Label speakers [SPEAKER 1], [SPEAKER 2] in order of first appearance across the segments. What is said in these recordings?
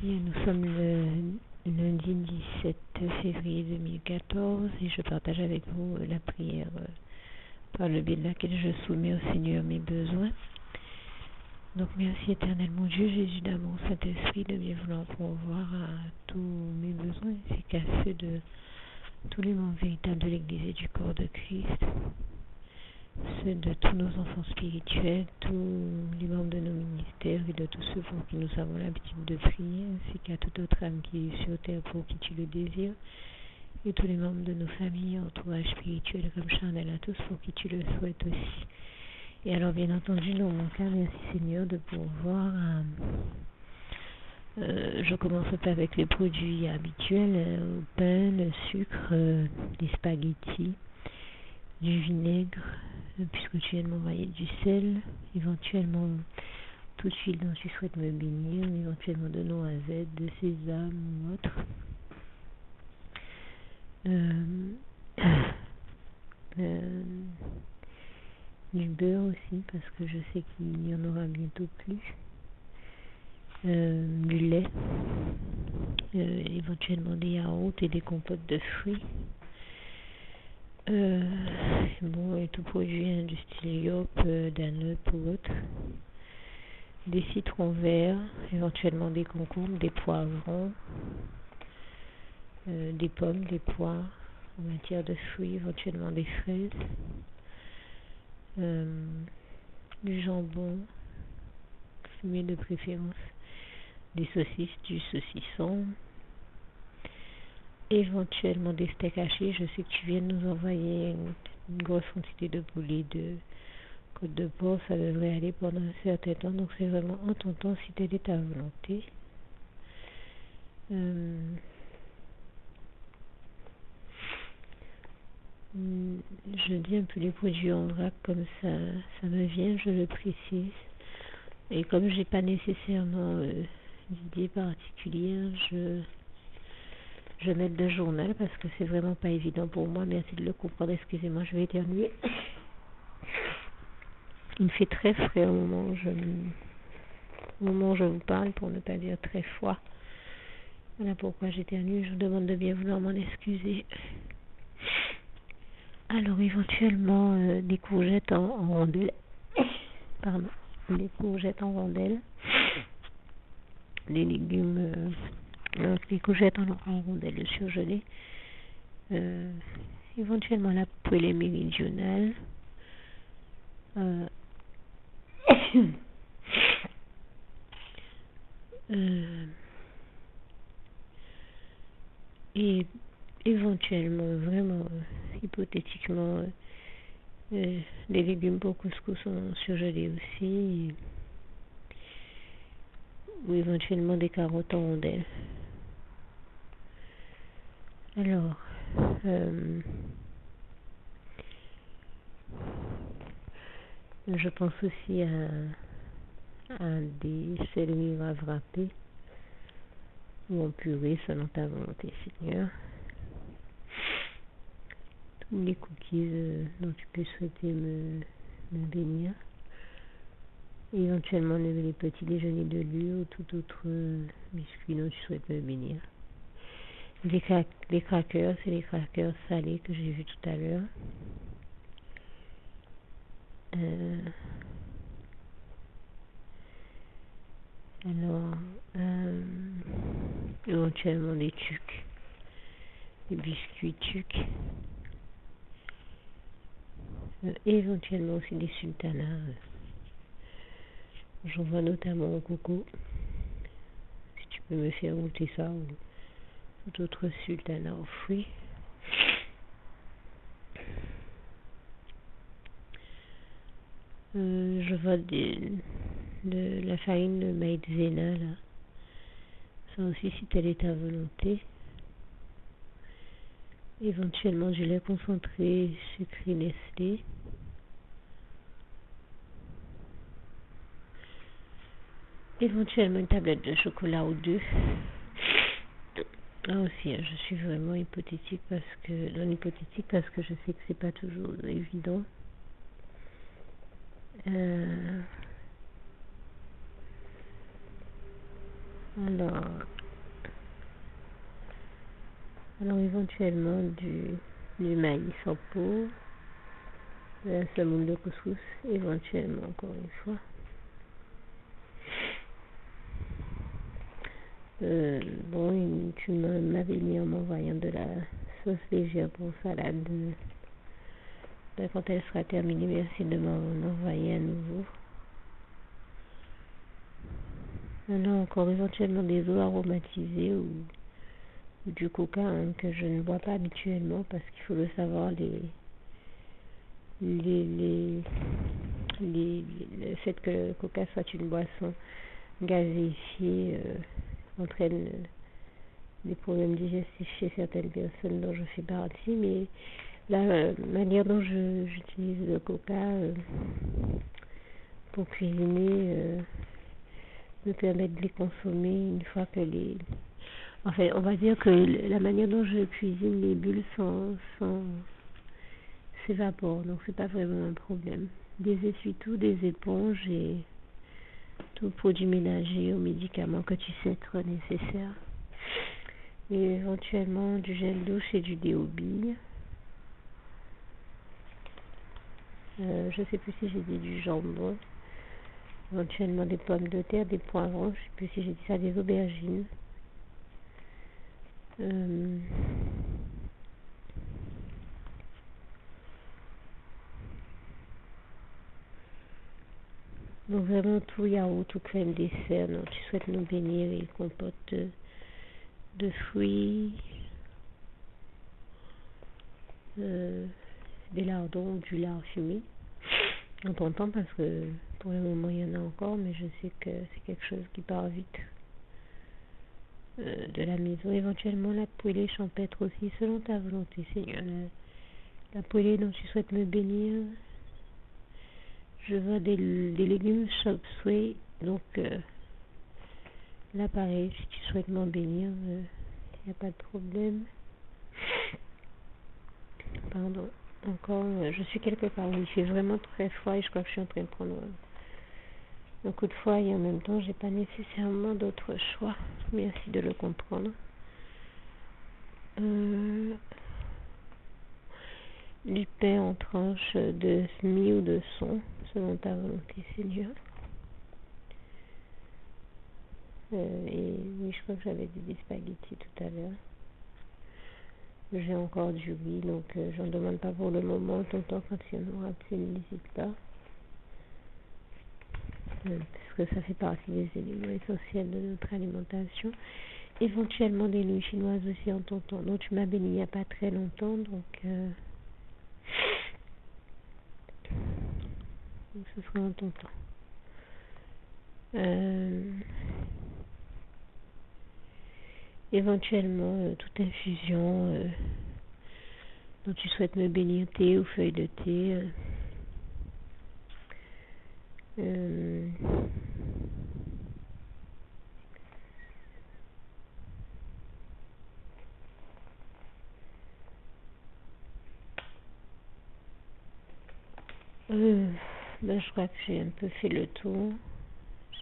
[SPEAKER 1] Nous sommes le lundi 17 février 2014 et je partage avec vous la prière par le biais de laquelle je soumets au Seigneur mes besoins. Donc merci éternel mon Dieu, Jésus d'amour, Saint-Esprit, de bien vouloir pourvoir à tous mes besoins ainsi qu'à ceux de tous les membres véritables de l'Église et du corps de Christ, ceux de tous nos enfants spirituels, tous les membres de nos ministères et de tous ceux pour qui nous avons l'habitude de prier, ainsi qu'à toute autre âme qui est sur terre pour qui tu le désires, et tous les membres de nos familles, entourage spirituel comme charnel à tous pour qui tu le souhaites aussi. Et alors bien entendu, dans mon cas, merci Seigneur de pouvoir... je commence pas avec les produits habituels, le pain, le sucre, les spaghettis, du vinaigre, puisque tu viens de m'envoyer du sel, éventuellement toute huile dont tu souhaites me bénir, éventuellement de noisettes, de sésame ou autre. Du beurre aussi, parce que je sais qu'il n'y en aura bientôt plus. Du lait, éventuellement des yaourts et des compotes de fruits. Et tout produit du style Yop, Danone ou autre. Des citrons verts, éventuellement des concombres, des poivrons, des pommes, des poires, en matière de fruits, éventuellement des fraises, du jambon, fumé de préférence, des saucisses, du saucisson, éventuellement des steaks hachés. Je sais que tu viens de nous envoyer une grosse quantité de poulet, de côte de porc, ça devrait aller pendant un certain temps, donc c'est vraiment en ton temps si telle est ta volonté. Je dis un peu les produits en vrac comme ça me vient, je le précise. Et comme j'ai pas nécessairement d'idée particulière, je mets le journal parce que c'est vraiment pas évident pour moi. Merci de le comprendre. Excusez-moi, je vais éternuer. Il fait très frais au moment où je vous parle, pour ne pas dire très froid. Voilà pourquoi j'éternue. Je vous demande de bien vouloir m'en excuser. Alors éventuellement des courgettes en rondelles. Pardon. Des courgettes en rondelles. Des légumes, des courgettes en rondelles surgelées. Éventuellement la poêlée méridionale. Et éventuellement, vraiment hypothétiquement, les légumes pour couscous sont surgelés aussi, ou éventuellement des carottes en rondelles. Alors, je pense aussi à des céleris râpés ou en purée selon ta volonté, Seigneur. Tous les cookies dont tu peux souhaiter me bénir. Éventuellement les petits déjeuners de lure ou tout autre biscuit dont tu souhaites me bénir. Les crackers, c'est les crackers salés que j'ai vus tout à l'heure. Éventuellement des tucs, des biscuits tucs, éventuellement aussi des sultanas. J'en vois notamment au coco. Si tu peux me faire goûter ça, ou tout autre sultana aux fruits. Je vois de la farine de maïzena là. Ça aussi, si telle est ta volonté. Éventuellement du lait concentré sucré Nestlé. Éventuellement une tablette de chocolat ou deux. Là aussi, je suis vraiment dans l'hypothétique parce que je sais que c'est pas toujours évident. Alors éventuellement du maïs en pot, de la semoule de couscous, éventuellement encore une fois. Tu m'avais mis en m'envoyant de la sauce légère pour salade. Quand elle sera terminée, merci de m'en envoyer à nouveau. Alors encore éventuellement des eaux aromatisées ou du coca que je ne bois pas habituellement parce qu'il faut le savoir, le fait que le coca soit une boisson gazéifiée entraîne des problèmes digestifs chez certaines personnes dont je fais partie, mais la manière dont j'utilise le coca pour cuisiner me permet de les consommer une fois que on va dire que la manière dont je cuisine, les bulles s'évaporent, donc c'est pas vraiment un problème. Des essuie-tout, des éponges et tout produit ménager ou médicaments que tu sais être nécessaire. Et éventuellement du gel douche et du déo billes. Je sais plus si j'ai dit du jambon. Éventuellement des pommes de terre, des poivrons, je sais plus si j'ai dit ça, des aubergines. Donc vraiment tout yaourt, tout crème dessert, donc tu souhaites nous bénir et compote de fruits, des lardons, du lard fumé. En ton temps parce que pour le moment il y en a encore, mais je sais que c'est quelque chose qui part vite de la maison. Éventuellement la poêlée champêtre aussi, selon ta volonté, Seigneur. La poêlée dont tu souhaites me bénir, je vois des légumes chop suey, donc là pareil, si tu souhaites m'en bénir, il n'y a pas de problème. Pardon, encore, je suis quelque part où il fait vraiment très froid et je crois que je suis en train de prendre un coup de froid et en même temps j'ai pas nécessairement d'autre choix. Merci de le comprendre. Du pain en tranches de mie ou de son, selon ta volonté, Seigneur. Et oui, je crois que j'avais dit des spaghettis tout à l'heure. J'ai encore du riz, donc j'en demande pas pour le moment. Tonton, quand il y en aura plus, n'hésite pas. Parce que ça fait partie des éléments essentiels de notre alimentation. Éventuellement des nouilles chinoises aussi en tonton. Donc tu m'as béni il n'y a pas très longtemps, donc ce sera en tonton. Éventuellement toute infusion dont tu souhaites me bénir, thé ou feuilles de thé. Je crois que j'ai un peu fait le tour.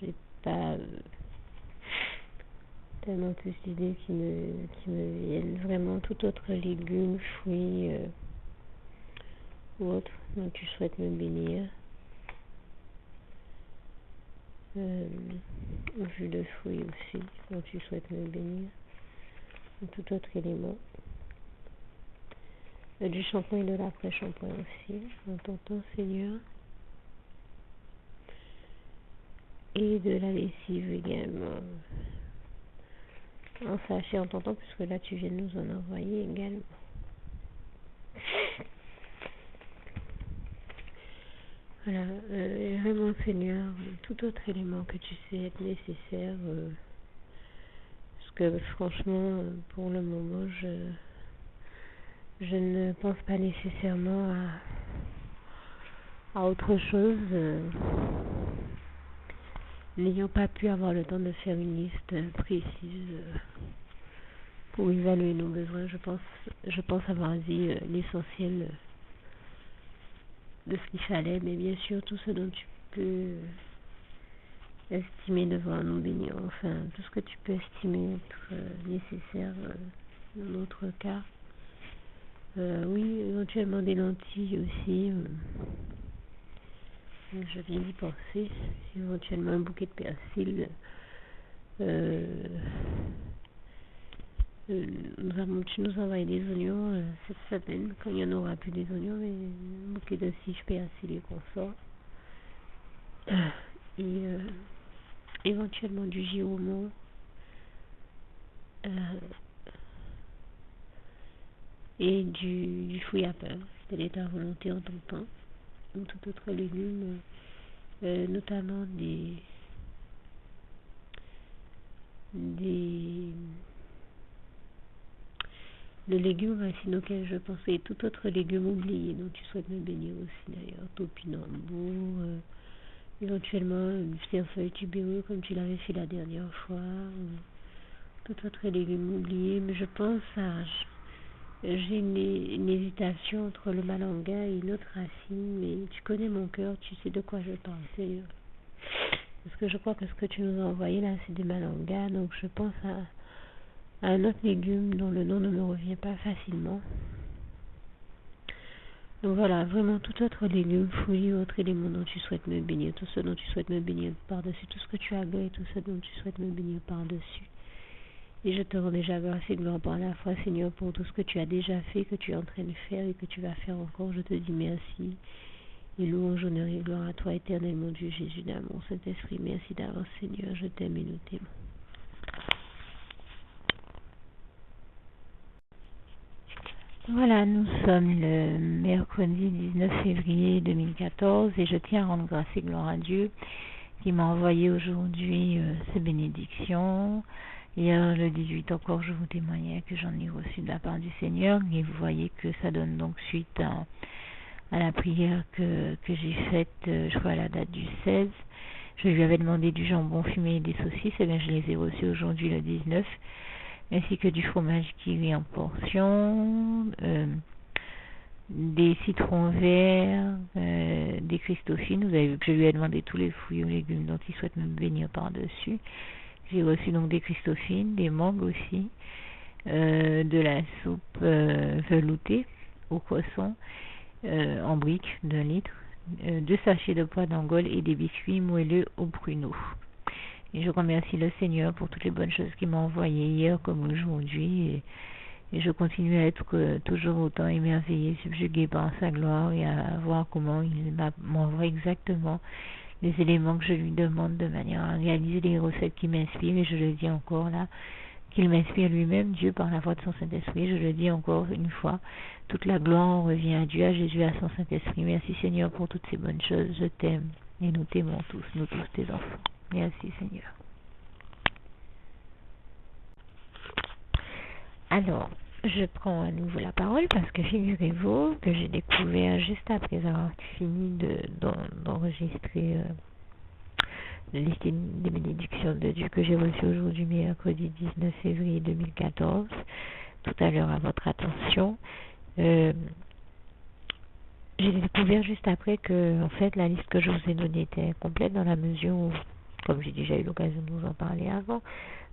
[SPEAKER 1] J'ai pas tellement plus d'idées qui me viennent. Vraiment tout autre légumes, fruits ou autre dont tu souhaites me bénir. Jus de fruits aussi dont tu souhaites me bénir. Ou tout autre élément. Du shampoing et de l'après-shampoing aussi, en ton temps, Seigneur. Et de la lessive également. En sachet, en ton temps, puisque là tu viens de nous en envoyer également. Voilà, vraiment, Seigneur, tout autre élément que tu sais être nécessaire. Parce que franchement, pour le moment, je ne pense pas nécessairement à autre chose. N'ayant pas pu avoir le temps de faire une liste précise pour évaluer nos besoins, je pense avoir dit l'essentiel de ce qu'il fallait, mais bien sûr tout ce dont tu peux estimer devoir nous bénir. Enfin, tout ce que tu peux estimer être nécessaire dans notre cas. Oui, éventuellement des lentilles aussi. Je viens d'y penser. Éventuellement un bouquet de persil. Tu nous envoies des oignons cette semaine, quand il n'y en aura plus des oignons, mais un bouquet de tige, persil et consort. Et éventuellement du giromo. Et du fouille à pain, telle est ta volonté en ton temps, ou tout autre légume, notamment le légume racine auquel je pensais, et tout autre légume oublié dont tu souhaites me bénir aussi d'ailleurs, topinambour, éventuellement une feuille tubéreux comme tu l'avais fait la dernière fois, tout autre légume oublié, mais je pense à... J'ai une hésitation entre le malanga et une autre racine, mais tu connais mon cœur, tu sais de quoi je parle, Seigneur. Parce que je crois que ce que tu nous as envoyé là, c'est des malangas, donc je pense à un autre légume dont le nom ne me revient pas facilement. Donc voilà, vraiment tout autre légume, fruit, autre élément dont tu souhaites me bénir, tout ce dont tu souhaites me bénir par-dessus, tout ce que tu as agréé, tout ce dont tu souhaites me bénir par-dessus. Et je te rends déjà grâce et gloire par la foi, Seigneur, pour tout ce que tu as déjà fait, que tu es en train de faire et que tu vas faire encore. Je te dis merci. Et louange, honneur et gloire à toi, éternel, mon Dieu, Jésus d'amour, Saint-Esprit. Merci d'avance, Seigneur. Je t'aime et nous t'aimons. Voilà, nous sommes le mercredi 19 février 2014 et je tiens à rendre grâce et gloire à Dieu qui m'a envoyé aujourd'hui ces bénédictions. Hier, le 18 encore, je vous témoignais que j'en ai reçu de la part du Seigneur et vous voyez que ça donne donc suite à la prière que j'ai faite, je crois à la date du 16. Je lui avais demandé du jambon fumé et des saucisses, et bien je les ai reçus aujourd'hui le 19, ainsi que du fromage qui en portion, des citrons verts, des Christophines. Vous avez vu que je lui ai demandé tous les fruits et légumes dont il souhaite me bénir par-dessus. J'ai reçu donc des Christophines, des mangues aussi, de la soupe veloutée au croissant en briques d'1 litre, 2 sachets de pois d'Angole et des biscuits moelleux au pruneau. Et je remercie le Seigneur pour toutes les bonnes choses qu'il m'a envoyées hier comme aujourd'hui. Et je continue à être toujours autant émerveillée, subjuguée par sa gloire et à voir comment il m'envoie exactement les éléments que je lui demande de manière à réaliser les recettes qui m'inspirent. Et je le dis encore là, qu'il m'inspire lui-même, Dieu, par la voix de son Saint-Esprit. Je le dis encore une fois, toute la gloire revient à Dieu, à Jésus, à son Saint-Esprit. Merci Seigneur pour toutes ces bonnes choses. Je t'aime et nous t'aimons tous, nous tous tes enfants. Merci Seigneur. Alors, je prends à nouveau la parole parce que figurez-vous que j'ai découvert juste après avoir fini d'enregistrer la liste des bénédictions de Dieu que j'ai reçue aujourd'hui, mercredi 19 février 2014, tout à l'heure à votre attention. J'ai découvert juste après que, en fait, la liste que je vous ai donnée était complète dans la mesure où, comme j'ai déjà eu l'occasion de vous en parler avant,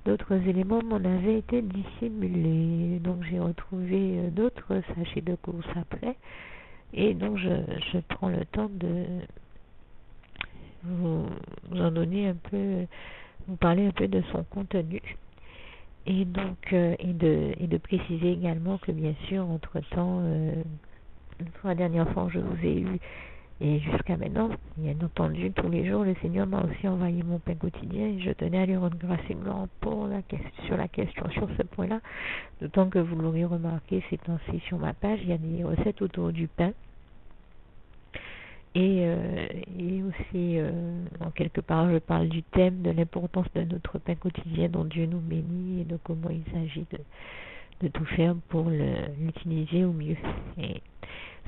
[SPEAKER 1] d'autres éléments m'en avaient été dissimulés. Donc j'ai retrouvé d'autres sachets de course après. Et donc je prends le temps de vous en donner un peu, vous parler un peu de son contenu. Et donc, et de préciser également que bien sûr, entre-temps, la dernière fois que je vous ai eu, et jusqu'à maintenant, bien entendu, tous les jours, le Seigneur m'a aussi envoyé mon pain quotidien et je tenais à lui rendre grâce et gloire sur la question, sur ce point-là. D'autant que vous l'aurez remarqué ces temps-ci sur ma page, il y a des recettes autour du pain. Et aussi, en quelque part, je parle du thème de l'importance de notre pain quotidien dont Dieu nous bénit et de comment il s'agit de tout faire pour l'utiliser au mieux. Et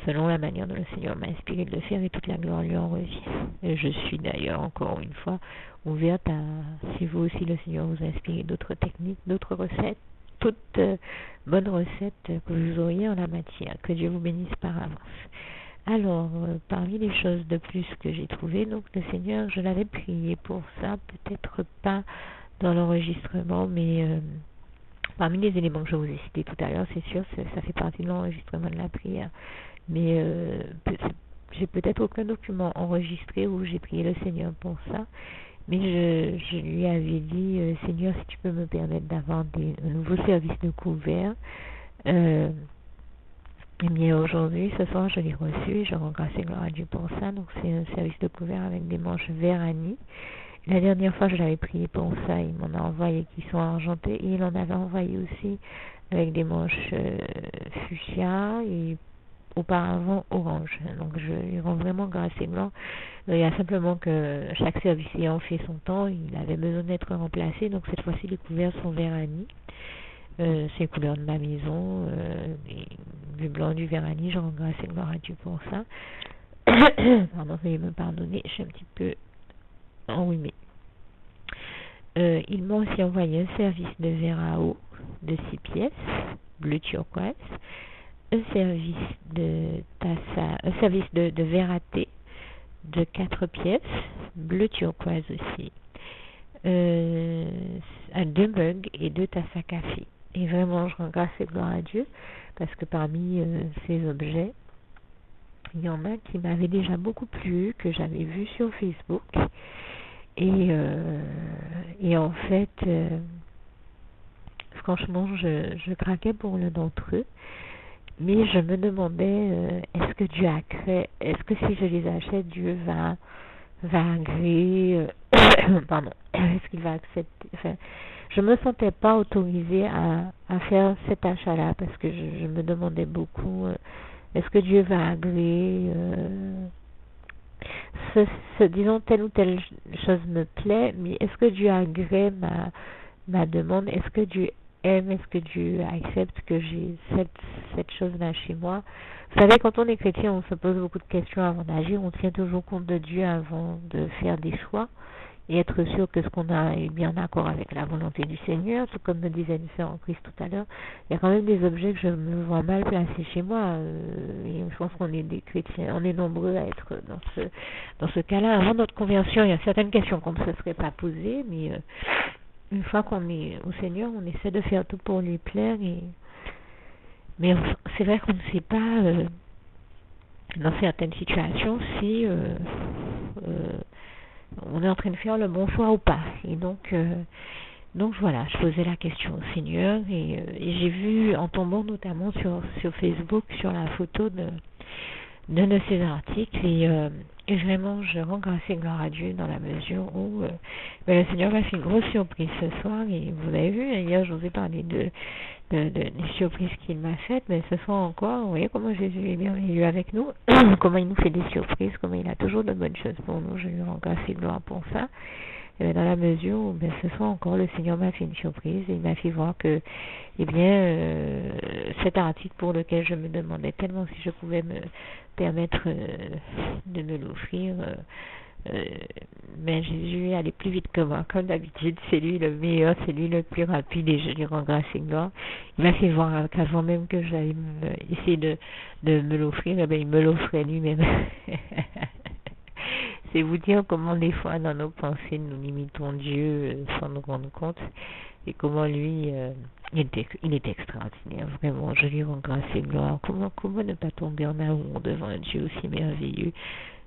[SPEAKER 1] selon la manière dont le Seigneur m'a inspiré de le faire et toute la gloire lui en revient. Et je suis d'ailleurs, encore une fois, ouverte à, si vous aussi le Seigneur vous a inspiré d'autres techniques, d'autres recettes, toutes bonnes recettes que vous auriez en la matière. Que Dieu vous bénisse par avance. Alors, parmi les choses de plus que j'ai trouvées, donc le Seigneur, je l'avais prié pour ça, peut-être pas dans l'enregistrement, mais parmi les éléments que je vous ai cités tout à l'heure, c'est sûr, ça fait partie de l'enregistrement de la prière. Mais j'ai peut-être aucun document enregistré où j'ai prié le Seigneur pour ça. Mais je lui avais dit, Seigneur, si tu peux me permettre d'avoir un nouveau service de couvert. Et bien aujourd'hui, ce soir, je l'ai reçu et je rends grâce et gloire à Dieu pour ça. Donc c'est un service de couvert avec des manches Vérani. La dernière fois, je l'avais prié pour ça. Il m'en a envoyé qui sont argentés et il en avait envoyé aussi avec des manches fuchsia et auparavant orange. Donc je lui rends vraiment grâce et gloire. Il y a simplement que chaque service ayant fait son temps, il avait besoin d'être remplacé. Donc cette fois-ci, les couverts sont Vérani. C'est les couleurs de ma maison, du blanc, du Vérani. Je rends grâce et gloire à Dieu pour ça. Pardon, veuillez me pardonner, je suis un petit peu enrhumée. Il m'a aussi envoyé un service de verre à eau de 6 pièces, bleu turquoise, un service de verre à thé de 4 pièces, bleu turquoise aussi, 2 mugs et 2 tasses à café. Et vraiment, je rends grâce et gloire à Dieu, parce que parmi ces objets, il y en a qui m'avaient déjà beaucoup plu, que j'avais vu sur Facebook. Et en fait, franchement, je craquais pour l'un d'entre eux. Mais je me demandais, est-ce que si je les achète, Dieu va agréer, pardon, est-ce qu'il va accepter, enfin, je me sentais pas autorisée à faire cet achat-là, parce que je me demandais beaucoup, est-ce que Dieu va agréer, disons, telle ou telle chose me plaît, mais est-ce que Dieu agrée ma demande, est-ce que Dieu aime, est-ce que Dieu accepte que j'ai cette chose-là chez moi. Vous savez, quand on est chrétien, on se pose beaucoup de questions avant d'agir, on tient toujours compte de Dieu avant de faire des choix et être sûr que ce qu'on a est bien d'accord avec la volonté du Seigneur. Tout comme me disait une sœur en Christ tout à l'heure, il y a quand même des objets que je me vois mal placés chez moi, et je pense qu'on est des chrétiens, on est nombreux à être dans ce cas-là. Avant notre conversion, il y a certaines questions qu'on ne se serait pas posées, mais une fois qu'on est au Seigneur, on essaie de faire tout pour lui plaire. Mais c'est vrai qu'on ne sait pas, dans certaines situations, si on est en train de faire le bon choix ou pas. Et donc voilà, je posais la question au Seigneur et j'ai vu, en tombant notamment sur Facebook, sur la photo d'un de ces articles, et vraiment je rends grâce et gloire à Dieu dans la mesure où le Seigneur m'a fait une grosse surprise ce soir. Et vous avez vu, hier je vous ai parlé des surprises qu'il m'a faites, mais ce soir encore, vous voyez comment Jésus est merveilleux avec nous, comment il nous fait des surprises, comment il a toujours de bonnes choses pour nous. Je lui rends grâce et gloire pour ça. Et dans la mesure où ce soir encore, le Seigneur m'a fait une surprise et il m'a fait voir que, cet article pour lequel je me demandais tellement si je pouvais me permettre de me l'offrir, Jésus allait plus vite que moi. Comme d'habitude, c'est lui le meilleur, c'est lui le plus rapide et je lui rends grâce et gloire. Il m'a fait voir qu'avant même que j'allais essayer de me l'offrir, il me l'offrait lui-même. C'est vous dire comment des fois dans nos pensées nous limitons Dieu sans nous rendre compte, et comment lui il est extraordinaire, vraiment. Je lui rends grâce et gloire. Comment ne pas tomber en amour devant un Dieu aussi merveilleux.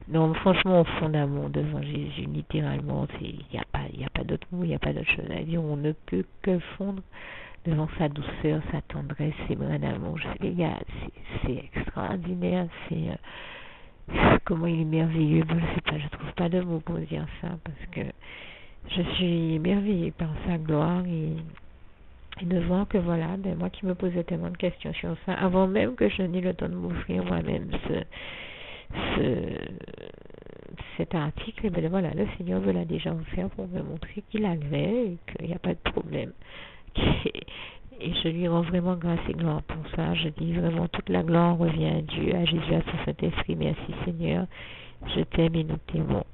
[SPEAKER 1] Non, franchement, au fond d'amour devant Jésus, littéralement, il n'y a pas d'autre mot, il n'y a pas d'autre chose à dire. On ne peut que fondre devant sa douceur, sa tendresse, ses bras d'amour. Les gars, c'est extraordinaire. Comment il est merveilleux. Je sais pas, je trouve pas de mots pour dire ça, parce que je suis émerveillée par sa gloire et de voir que voilà, moi qui me posais tellement de questions sur ça, avant même que je n'ai le temps de m'offrir moi-même cet article, et voilà, le Seigneur me l'a déjà offert pour me montrer qu'il agrée et qu'il n'y a pas de problème. Et je lui rends vraiment grâce et gloire pour ça. Je dis vraiment toute la gloire revient à Dieu, à Jésus, à son Saint-Esprit. Merci Seigneur, je t'aime et nous t'aimons.